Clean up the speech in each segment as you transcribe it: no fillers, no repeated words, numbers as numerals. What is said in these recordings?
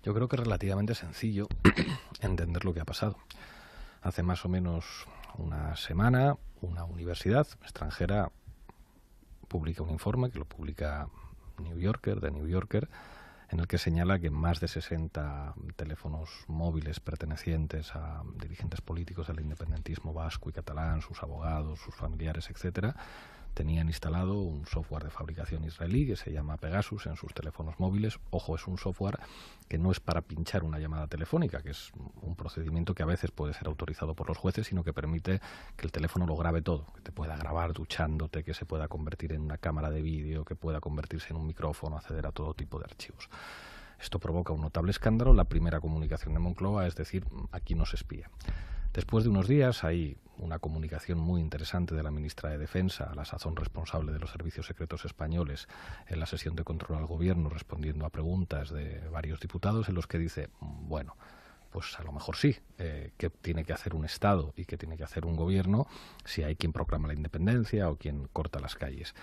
Yo creo que es relativamente sencillo entender lo que ha pasado. Hace más o menos una semana, una universidad extranjera publica un informe que lo publica New Yorker, The New Yorker, en el que señala que más de 60 teléfonos móviles pertenecientes a dirigentes políticos del independentismo vasco y catalán, sus abogados, sus familiares, etcétera, tenían instalado un software de fabricación israelí que se llama Pegasus en sus teléfonos móviles. Ojo, es un software que no es para pinchar una llamada telefónica, que es un procedimiento que a veces puede ser autorizado por los jueces, sino que permite que el teléfono lo grabe todo, que te pueda grabar duchándote, que se pueda convertir en una cámara de vídeo, que pueda convertirse en un micrófono, acceder a todo tipo de archivos. Esto provoca un notable escándalo. La primera comunicación de Moncloa es decir, aquí no se espía. Después de unos días hay una comunicación muy interesante de la ministra de Defensa, a la sazón responsable de los servicios secretos españoles, en la sesión de control al gobierno, respondiendo a preguntas de varios diputados, en los que dice, bueno, pues a lo mejor sí, ¿qué tiene que hacer un Estado y qué tiene que hacer un gobierno si hay quien proclama la independencia o quien corta las calles?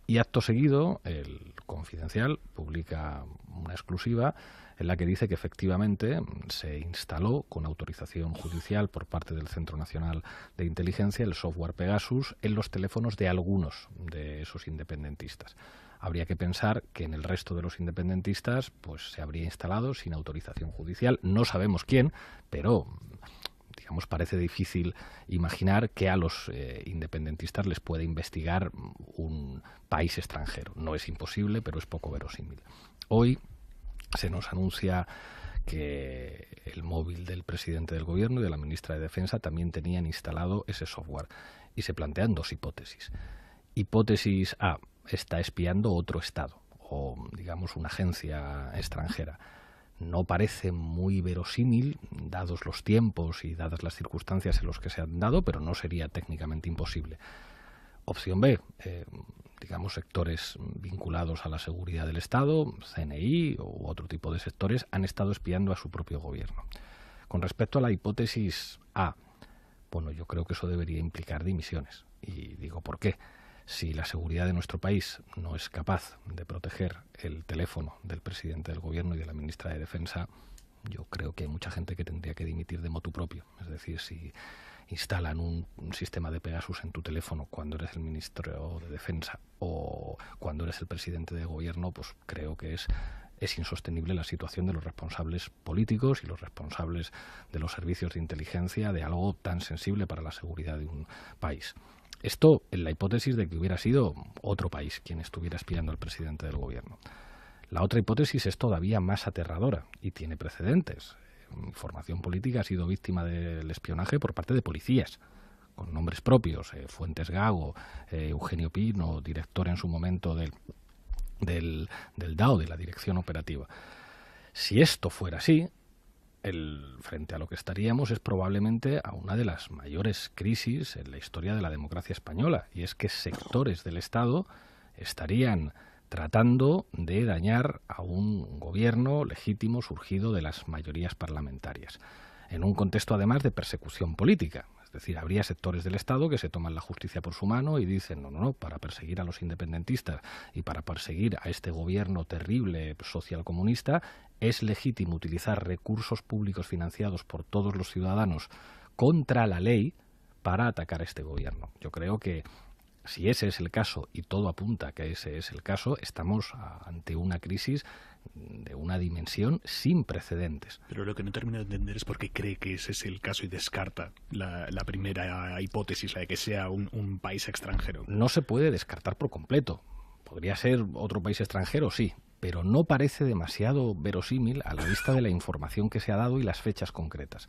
Y acto seguido, el Confidencial publica una exclusiva en la que dice que efectivamente se instaló con autorización judicial por parte del Centro Nacional de Inteligencia el software Pegasus en los teléfonos de algunos de esos independentistas. Habría que pensar que en el resto de los independentistas pues se habría instalado sin autorización judicial. No sabemos quién, pero digamos, parece difícil imaginar que a los independentistas les puede investigar un país extranjero. No es imposible, pero es poco verosímil. Hoy se nos anuncia que el móvil del presidente del gobierno y de la ministra de Defensa también tenían instalado ese software. Y se plantean dos hipótesis. Hipótesis A, está espiando otro Estado o, digamos, una agencia extranjera. No parece muy verosímil, dados los tiempos y dadas las circunstancias en los que se han dado, pero no sería técnicamente imposible. Opción B, digamos, sectores vinculados a la seguridad del Estado, CNI u otro tipo de sectores, han estado espiando a su propio gobierno. Con respecto a la hipótesis A, bueno, yo creo que eso debería implicar dimisiones. Y digo, ¿por qué? Si la seguridad de nuestro país no es capaz de proteger el teléfono del presidente del gobierno y de la ministra de Defensa, yo creo que hay mucha gente que tendría que dimitir de motu propio. Es decir, si instalan un sistema de Pegasus en tu teléfono cuando eres el ministro de Defensa o cuando eres el presidente de gobierno, pues creo que es insostenible la situación de los responsables políticos y los responsables de los servicios de inteligencia de algo tan sensible para la seguridad de un país. Esto en la hipótesis de que hubiera sido otro país quien estuviera espiando al presidente del gobierno. La otra hipótesis es todavía más aterradora y tiene precedentes. Mi formación política ha sido víctima del espionaje por parte de policías, con nombres propios, Fuentes Gago, Eugenio Pino, director en su momento del DAO, de la Dirección Operativa. Si esto fuera así, frente a lo que estaríamos es probablemente a una de las mayores crisis en la historia de la democracia española, y es que sectores del Estado estarían tratando de dañar a un gobierno legítimo surgido de las mayorías parlamentarias, en un contexto además de persecución política. Es decir, habría sectores del Estado que se toman la justicia por su mano y dicen, no, para perseguir a los independentistas y para perseguir a este gobierno terrible socialcomunista, es legítimo utilizar recursos públicos financiados por todos los ciudadanos contra la ley para atacar a este gobierno. Yo creo que si ese es el caso, y todo apunta a que ese es el caso, estamos ante una crisis de una dimensión sin precedentes. Pero lo que no termino de entender es por qué cree que ese es el caso y descarta la primera hipótesis, la de que sea un país extranjero. No se puede descartar por completo. Podría ser otro país extranjero, sí, pero no parece demasiado verosímil a la vista de la información que se ha dado y las fechas concretas.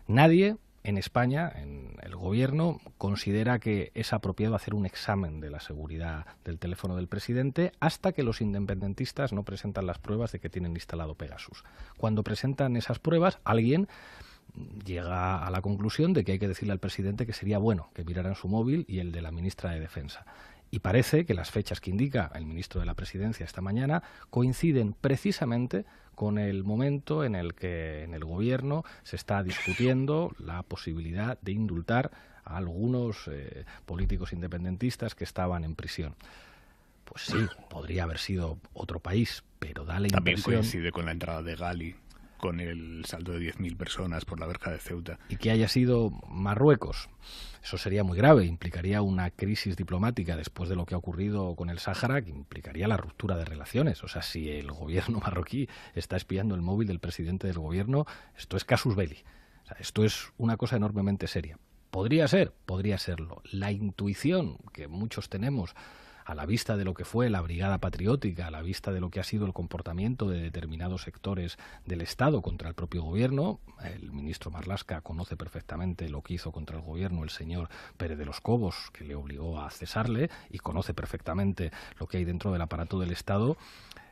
Nadie en España, en el gobierno, considera que es apropiado hacer un examen de la seguridad del teléfono del presidente hasta que los independentistas no presentan las pruebas de que tienen instalado Pegasus. Cuando presentan esas pruebas, alguien llega a la conclusión de que hay que decirle al presidente que sería bueno que miraran su móvil y el de la ministra de Defensa. Y parece que las fechas que indica el ministro de la Presidencia esta mañana coinciden precisamente con el momento en el que en el gobierno se está discutiendo la posibilidad de indultar a algunos políticos independentistas que estaban en prisión. Pues sí, podría haber sido otro país, pero da la También impresión... coincide con la entrada de Gali con el salto de 10.000 personas por la verja de Ceuta. Y que haya sido Marruecos. Eso sería muy grave, implicaría una crisis diplomática después de lo que ha ocurrido con el Sáhara, que implicaría la ruptura de relaciones. O sea, si el gobierno marroquí está espiando el móvil del presidente del gobierno, esto es casus belli. O sea, esto es una cosa enormemente seria. Podría serlo. La intuición que muchos tenemos a la vista de lo que fue la Brigada Patriótica, a la vista de lo que ha sido el comportamiento de determinados sectores del Estado contra el propio gobierno, el ministro Marlaska conoce perfectamente lo que hizo contra el gobierno el señor Pérez de los Cobos, que le obligó a cesarle, y conoce perfectamente lo que hay dentro del aparato del Estado.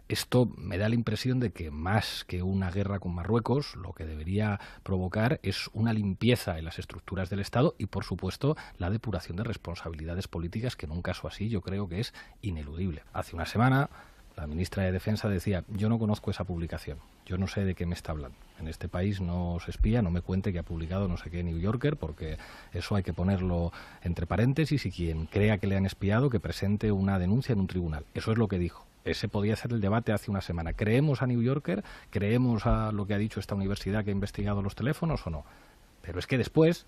Esto me da la impresión de que más que una guerra con Marruecos, lo que debería provocar es una limpieza en las estructuras del Estado y, por supuesto, la depuración de responsabilidades políticas, que en un caso así yo creo que es ineludible. Hace una semana la ministra de Defensa decía: yo no conozco esa publicación, yo no sé de qué me está hablando. En este país no se espía, no me cuente que ha publicado no sé qué New Yorker, porque eso hay que ponerlo entre paréntesis, y quien crea que le han espiado que presente una denuncia en un tribunal. Eso es lo que dijo. Ese podía ser el debate hace una semana. ¿Creemos a New Yorker? ¿Creemos a lo que ha dicho esta universidad que ha investigado los teléfonos o no? Pero es que después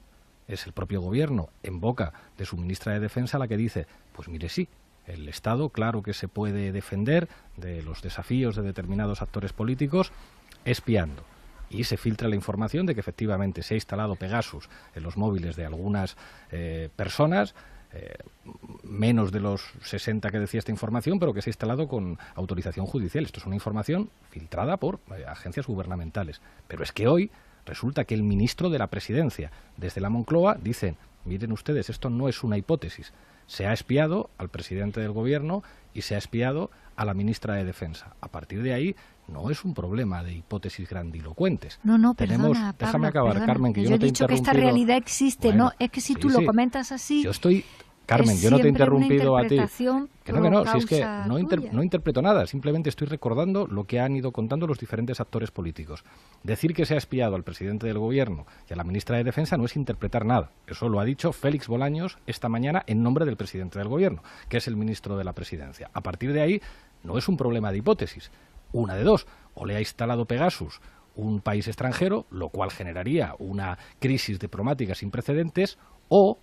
es el propio gobierno, en boca de su ministra de Defensa, la que dice: pues mire, sí, el Estado claro que se puede defender de los desafíos de determinados actores políticos espiando. Y se filtra la información de que efectivamente se ha instalado Pegasus en los móviles de algunas personas, menos de los 60 que decía esta información, pero que se ha instalado con autorización judicial. Esto es una información filtrada por agencias gubernamentales. Pero es que hoy resulta que el ministro de la Presidencia, desde la Moncloa, dicen: miren ustedes, esto no es una hipótesis. Se ha espiado al presidente del gobierno y se ha espiado a la ministra de Defensa. A partir de ahí no es un problema de hipótesis grandilocuentes. No, perdona, déjame acabar, perdona. Carmen, que yo he no te he dicho que esta interrumpido. realidad existe, Bueno, no, es que si tú lo comentas así... Carmen, yo no te he interrumpido a ti. Que no, si es que no interpreto nada, simplemente estoy recordando lo que han ido contando los diferentes actores políticos. Decir que se ha espiado al presidente del gobierno y a la ministra de Defensa no es interpretar nada. Eso lo ha dicho Félix Bolaños esta mañana en nombre del presidente del gobierno, que es el ministro de la Presidencia. A partir de ahí no es un problema de hipótesis. Una de dos: o le ha instalado Pegasus un país extranjero, lo cual generaría una crisis diplomática sin precedentes, o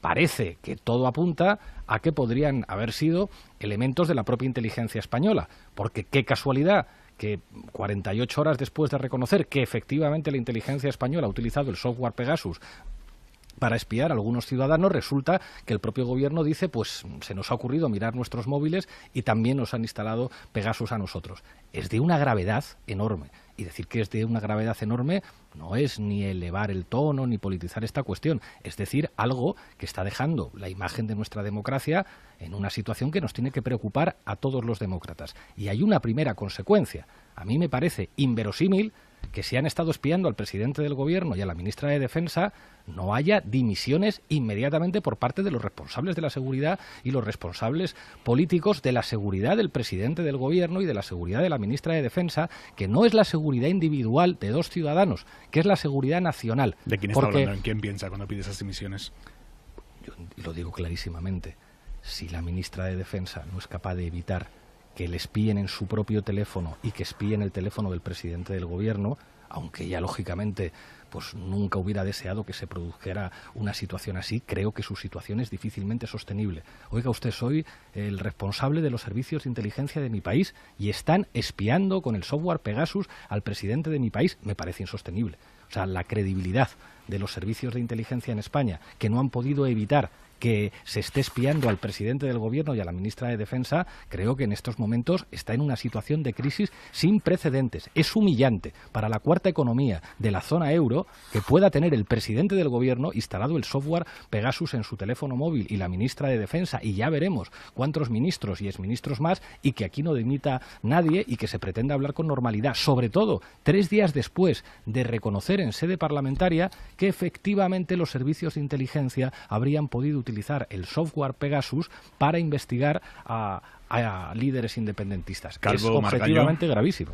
parece que todo apunta a que podrían haber sido elementos de la propia inteligencia española, porque qué casualidad que 48 horas después de reconocer que efectivamente la inteligencia española ha utilizado el software Pegasus para espiar a algunos ciudadanos, resulta que el propio gobierno dice: pues se nos ha ocurrido mirar nuestros móviles y también nos han instalado Pegasus a nosotros. Es de una gravedad enorme. Y decir que es de una gravedad enorme no es ni elevar el tono ni politizar esta cuestión. Es decir, algo que está dejando la imagen de nuestra democracia en una situación que nos tiene que preocupar a todos los demócratas. Y hay una primera consecuencia. A mí me parece inverosímil que si han estado espiando al presidente del gobierno y a la ministra de Defensa, no haya dimisiones inmediatamente por parte de los responsables de la seguridad y los responsables políticos de la seguridad del presidente del gobierno y de la seguridad de la ministra de Defensa, que no es la seguridad individual de dos ciudadanos, que es la seguridad nacional. ¿De quién está hablando? ¿En quién piensa cuando pide esas dimisiones? Yo lo digo clarísimamente. Si la ministra de Defensa no es capaz de evitar que le espíen en su propio teléfono y que espíen el teléfono del presidente del gobierno, aunque ella lógicamente pues nunca hubiera deseado que se produjera una situación así, creo que su situación es difícilmente sostenible. Oiga usted, soy el responsable de los servicios de inteligencia de mi país y están espiando con el software Pegasus al presidente de mi país. Me parece insostenible. O sea, la credibilidad de los servicios de inteligencia en España, que no han podido evitar que se esté espiando al presidente del gobierno y a la ministra de Defensa, creo que en estos momentos está en una situación de crisis sin precedentes. Es humillante para la cuarta economía de la zona euro que pueda tener el presidente del gobierno instalado el software Pegasus en su teléfono móvil y la ministra de Defensa, y ya veremos cuántos ministros y exministros más, y que aquí no dimita nadie y que se pretenda hablar con normalidad, sobre todo 3 días después de reconocer en sede parlamentaria que efectivamente los servicios de inteligencia habrían podido utilizar el software Pegasus para investigar a líderes independentistas. Calvo, es objetivamente gravísimo.